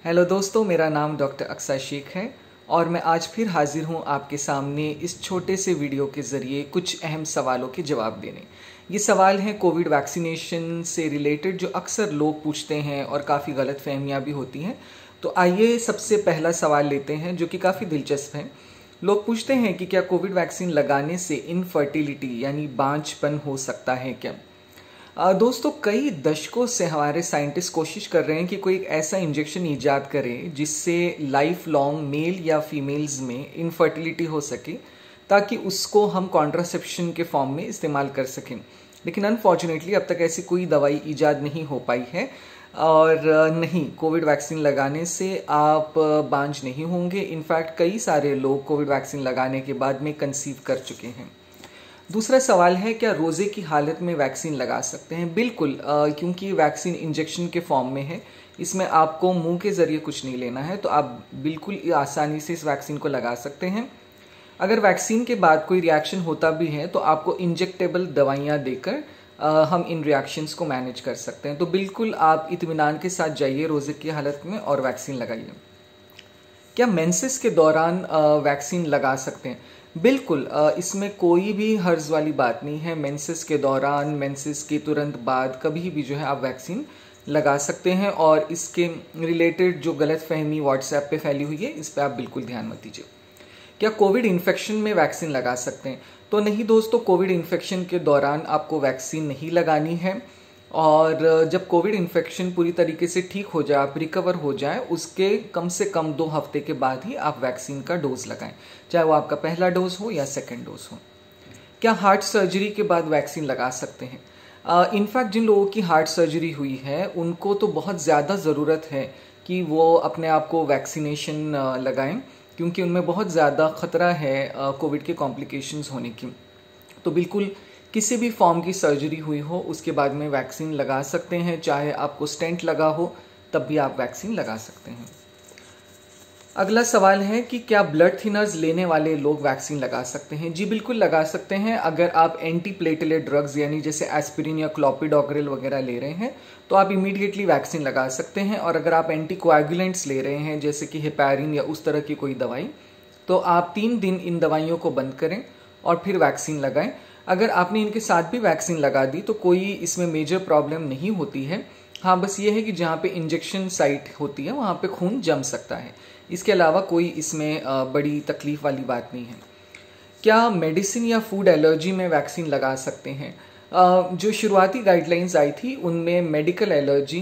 Hello दोस्तों, मेरा नाम डॉक्टर अक्सा शेख है और मैं आज फिर हाजिर हूं आपके सामने इस छोटे से वीडियो के ज़रिए कुछ अहम सवालों के जवाब देने। ये सवाल हैं कोविड वैक्सीनेशन से रिलेटेड जो अक्सर लोग पूछते हैं और काफ़ी गलतफहमियां भी होती हैं। तो आइए सबसे पहला सवाल लेते हैं जो कि काफ़ी दिलचस्प है। लोग पूछते हैं कि क्या कोविड वैक्सीन लगाने से इनफर्टिलिटी यानी बांझपन हो सकता है क्या? दोस्तों, कई दशकों से हमारे साइंटिस्ट कोशिश कर रहे हैं कि कोई एक ऐसा इंजेक्शन ईजाद करें जिससे लाइफ लॉन्ग मेल या फीमेल्स में इनफर्टिलिटी हो सके, ताकि उसको हम कॉन्ट्रासेप्शन के फॉर्म में इस्तेमाल कर सकें। लेकिन अनफॉर्चुनेटली अब तक ऐसी कोई दवाई ईजाद नहीं हो पाई है और नहीं, कोविड वैक्सीन लगाने से आप बांझ नहीं होंगे। इनफैक्ट कई सारे लोग कोविड वैक्सीन लगाने के बाद में कंसीव कर चुके हैं। दूसरा सवाल है, क्या रोज़े की हालत में वैक्सीन लगा सकते हैं? बिल्कुल, क्योंकि वैक्सीन इंजेक्शन के फॉर्म में है, इसमें आपको मुंह के ज़रिए कुछ नहीं लेना है, तो आप बिल्कुल आसानी से इस वैक्सीन को लगा सकते हैं। अगर वैक्सीन के बाद कोई रिएक्शन होता भी है तो आपको इंजेक्टेबल दवाइयाँ देकर हम इन रिएक्शंस को मैनेज कर सकते हैं। तो बिल्कुल आप इत्मीनान के साथ जाइए रोज़े की हालत में और वैक्सीन लगाइए। क्या मेंसेस के दौरान वैक्सीन लगा सकते हैं? बिल्कुल, इसमें कोई भी हर्ज वाली बात नहीं है। मेंसेस के दौरान, मेंसेस के तुरंत बाद कभी भी जो है आप वैक्सीन लगा सकते हैं और इसके रिलेटेड जो गलतफहमी व्हाट्सएप पे फैली हुई है, इस पर आप बिल्कुल ध्यान मत दीजिए। क्या कोविड इन्फेक्शन में वैक्सीन लगा सकते हैं? तो नहीं दोस्तों, कोविड इन्फेक्शन के दौरान आपको वैक्सीन नहीं लगानी है और जब कोविड इन्फेक्शन पूरी तरीके से ठीक हो जाए, आप रिकवर हो जाए, उसके कम से कम 2 हफ्ते के बाद ही आप वैक्सीन का डोज लगाएं, चाहे वो आपका पहला डोज हो या सेकेंड डोज हो। क्या हार्ट सर्जरी के बाद वैक्सीन लगा सकते हैं? इनफैक्ट जिन लोगों की हार्ट सर्जरी हुई है उनको तो बहुत ज़्यादा ज़रूरत है कि वो अपने आप को वैक्सीनेशन लगाएं, क्योंकि उनमें बहुत ज़्यादा ख़तरा है कोविड के कॉम्प्लिकेशंस होने की। तो बिल्कुल किसी भी फॉर्म की सर्जरी हुई हो उसके बाद में वैक्सीन लगा सकते हैं, चाहे आपको स्टेंट लगा हो तब भी आप वैक्सीन लगा सकते हैं। अगला सवाल है कि क्या ब्लड थिनर्स लेने वाले लोग वैक्सीन लगा सकते हैं? जी बिल्कुल लगा सकते हैं। अगर आप एंटी प्लेटलेट ड्रग्स यानी जैसे एस्पिरिन या क्लोपिडोग्रेल वगैरह ले रहे हैं तो आप इमीडिएटली वैक्सीन लगा सकते हैं। और अगर आप एंटी कोएगुलेंट्स ले रहे हैं जैसे कि हेपारिन या उस तरह की कोई दवाई, तो आप 3 दिन इन दवाइयों को बंद करें और फिर वैक्सीन लगाएं। अगर आपने इनके साथ भी वैक्सीन लगा दी तो कोई इसमें मेजर प्रॉब्लम नहीं होती है। हाँ, बस ये है कि जहाँ पे इंजेक्शन साइट होती है वहाँ पे खून जम सकता है। इसके अलावा कोई इसमें बड़ी तकलीफ वाली बात नहीं है। क्या मेडिसिन या फूड एलर्जी में वैक्सीन लगा सकते हैं? जो शुरुआती गाइडलाइंस आई थी उनमें मेडिकल एलर्जी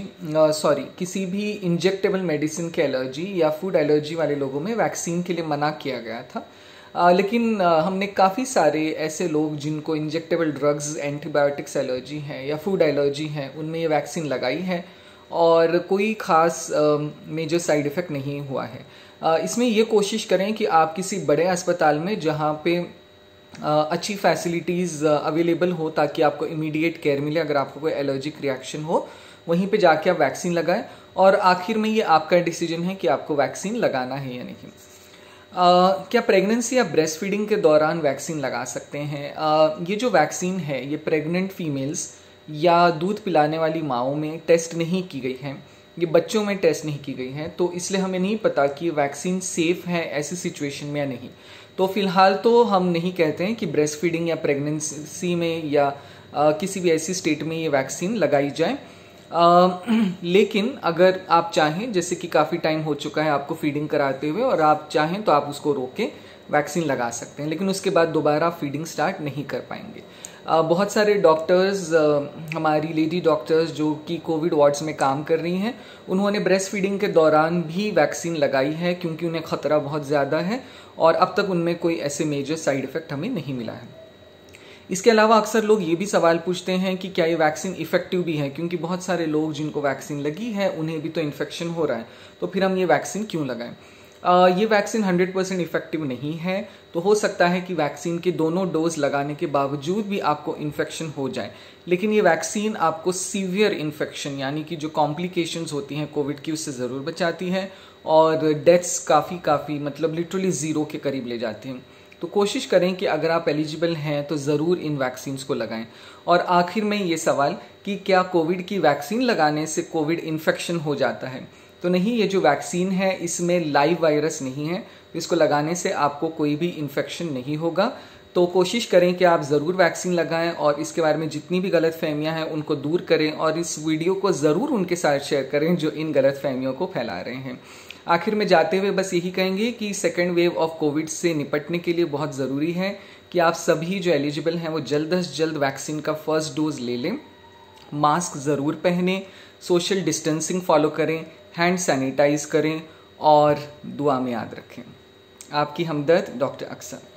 किसी भी इंजेक्टेबल मेडिसिन के एलर्जी या फूड एलर्जी वाले लोगों में वैक्सीन के लिए मना किया गया था। लेकिन हमने काफ़ी सारे ऐसे लोग जिनको इंजेक्टेबल ड्रग्स, एंटीबायोटिक्स एलर्जी है या फूड एलर्जी है, उनमें ये वैक्सीन लगाई है और कोई ख़ास मेजर साइड इफ़ेक्ट नहीं हुआ है। इसमें ये कोशिश करें कि आप किसी बड़े अस्पताल में जहाँ पे अच्छी फैसिलिटीज़ अवेलेबल हो ताकि आपको इमीडिएट केयर मिले अगर आपको कोई एलर्जिक रिएक्शन हो, वहीं पे जाके आप वैक्सीन लगाएं। और आखिर में ये आपका डिसीजन है कि आपको वैक्सीन लगाना है या नहीं। क्या प्रेगनेंसी या ब्रेस्ट फीडिंग के दौरान वैक्सीन लगा सकते हैं? ये जो वैक्सीन है ये प्रेग्नेंट फीमेल्स या दूध पिलाने वाली माओं में टेस्ट नहीं की गई है, ये बच्चों में टेस्ट नहीं की गई है, तो इसलिए हमें नहीं पता कि वैक्सीन सेफ है ऐसी सिचुएशन में या नहीं। तो फिलहाल तो हम नहीं कहते हैं कि ब्रेस्ट फीडिंग या प्रेगनेंसी में या किसी भी ऐसी स्टेट में ये वैक्सीन लगाई जाए। लेकिन अगर आप चाहें, जैसे कि काफ़ी टाइम हो चुका है आपको फीडिंग कराते हुए और आप चाहें तो आप उसको रोक के वैक्सीन लगा सकते हैं, लेकिन उसके बाद दोबारा फीडिंग स्टार्ट नहीं कर पाएंगे। बहुत सारे डॉक्टर्स, हमारी लेडी डॉक्टर्स जो कि कोविड वार्ड्स में काम कर रही हैं, उन्होंने ब्रेस्ट फीडिंग के दौरान भी वैक्सीन लगाई है क्योंकि उन्हें ख़तरा बहुत ज़्यादा है और अब तक उनमें कोई ऐसे मेजर साइड इफ़ेक्ट हमें नहीं मिला है। इसके अलावा अक्सर लोग ये भी सवाल पूछते हैं कि क्या ये वैक्सीन इफेक्टिव भी है, क्योंकि बहुत सारे लोग जिनको वैक्सीन लगी है उन्हें भी तो इन्फेक्शन हो रहा है, तो फिर हम ये वैक्सीन क्यों लगाएं? ये वैक्सीन 100% इफेक्टिव नहीं है। तो हो सकता है कि वैक्सीन के दोनों डोज लगाने के बावजूद भी आपको इन्फेक्शन हो जाए, लेकिन ये वैक्सीन आपको सीवियर इन्फेक्शन यानी कि जो कॉम्प्लिकेशंस होती हैं कोविड की उससे ज़रूर बचाती है और डेथ्स काफ़ी मतलब लिटरली ज़ीरो के करीब ले जाती हैं। तो कोशिश करें कि अगर आप एलिजिबल हैं तो ज़रूर इन वैक्सीन्स को लगाएं। और आखिर में ये सवाल कि क्या कोविड की वैक्सीन लगाने से कोविड इन्फेक्शन हो जाता है? तो नहीं, ये जो वैक्सीन है इसमें लाइव वायरस नहीं है, तो इसको लगाने से आपको कोई भी इन्फेक्शन नहीं होगा। तो कोशिश करें कि आप ज़रूर वैक्सीन लगाएं और इसके बारे में जितनी भी गलत फहमियाँ हैं उनको दूर करें और इस वीडियो को ज़रूर उनके साथ शेयर करें जो इन गलत फहमियों को फैला रहे हैं। आखिर में जाते हुए बस यही कहेंगे कि सेकेंड वेव ऑफ कोविड से निपटने के लिए बहुत ज़रूरी है कि आप सभी जो एलिजिबल हैं वो जल्द से जल्द वैक्सीन का फर्स्ट डोज ले लें, मास्क ज़रूर पहनें, सोशल डिस्टेंसिंग फॉलो करें, हैंड सैनिटाइज करें और दुआ में याद रखें। आपकी हमदर्द डॉक्टर अक्सर।